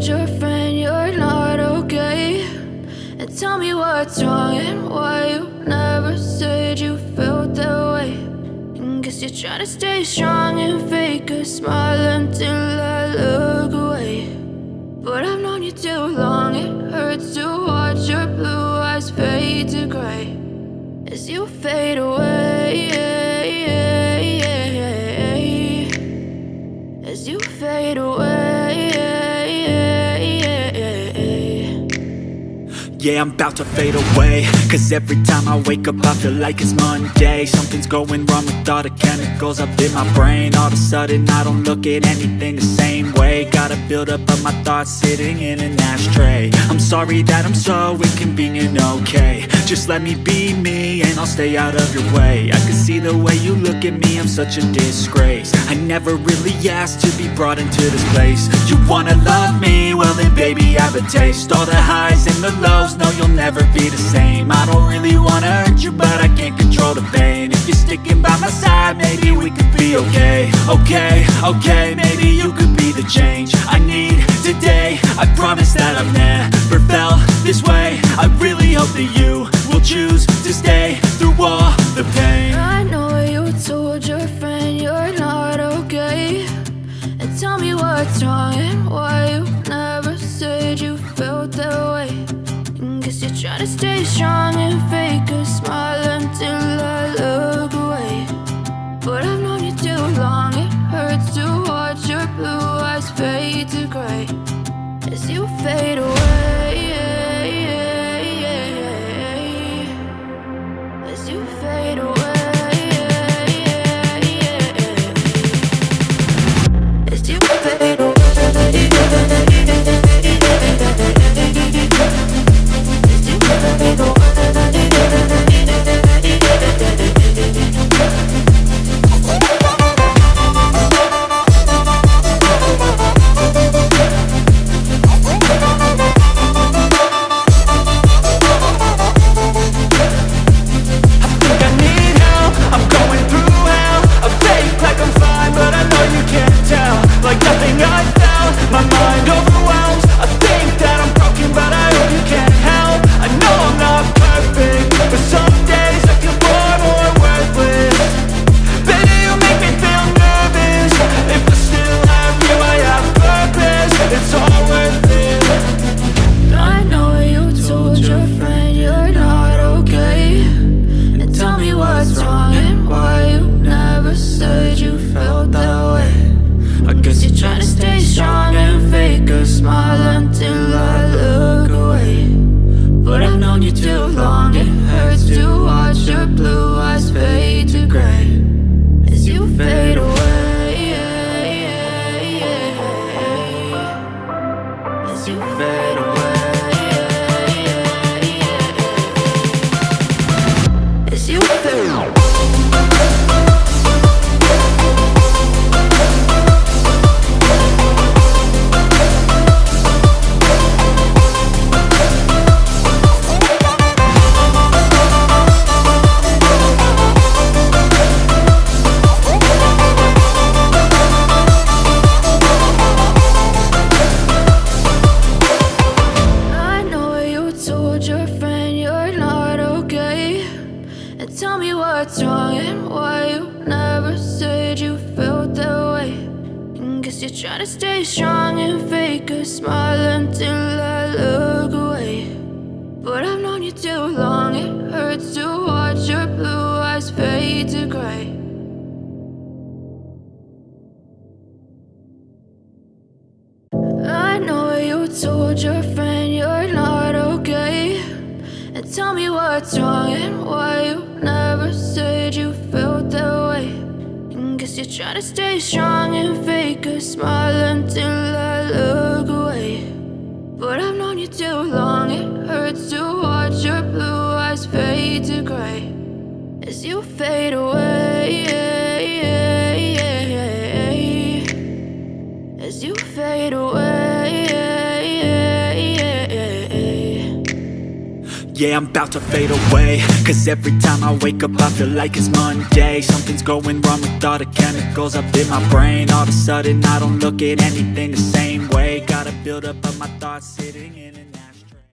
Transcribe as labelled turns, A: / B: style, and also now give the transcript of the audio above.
A: told your friend you're not okay? And tell me what's wrong and why you never said you felt that way. And guess you're trying to stay strong and fake a smile until I look away. But I've known you too long, it hurts to watch your blue eyes fade to gray as you fade away, as you fade away.
B: Yeah, I'm about to fade away, cause every time I wake up I feel like it's Monday. Something's going wrong with all the chemicals up in my brain. All of a sudden I don't look at anything the same way. Got a buildup of my thoughts sitting in an ashtray. I'm sorry that I'm so inconvenient, okay? Just let me be me and I'll stay out of your way. I can see the way you look at me, I'm such a disgrace. I never really asked to be brought into this place. You wanna love me? Well then baby I have a taste. All the highs and the lows, no, you'll never be the same. I don't really wanna hurt you, but I can't control the pain. If you're sticking by my side, maybe we could be okay. Okay, maybe you could be the change I need today. I promise that I've never felt this way. I really hope that you will choose to stay through all the pain.
A: I know you told your friend you're not okay. And tell me what's wrong and why you never said you felt that way. Guess you're trying to stay strong and fake a smile until I look away. But I've known you too long, it hurts to watch your blue eyes fade to gray as you fade away, as you fade away, as you fade away. What's wrong and why you never said you felt that way. And guess you're trying to stay strong and fake a smile until I look away. But I've known you too long, it hurts to watch your blue eyes fade to gray. I know you told your friend you're not okay. And tell me what's wrong and why you never said you felt that way. And guess you're trying to stay strong and fake a smile until I look away. But I've known you too long, it hurts to watch your blue eyes fade to gray as you fade away, as you fade away.
B: Yeah, I'm about to fade away, cause every time I wake up I feel like it's Monday. Something's going wrong with all the chemicals up in my brain. All of a sudden I don't look at anything the same way. Gotta build up of my thoughts sitting in and out.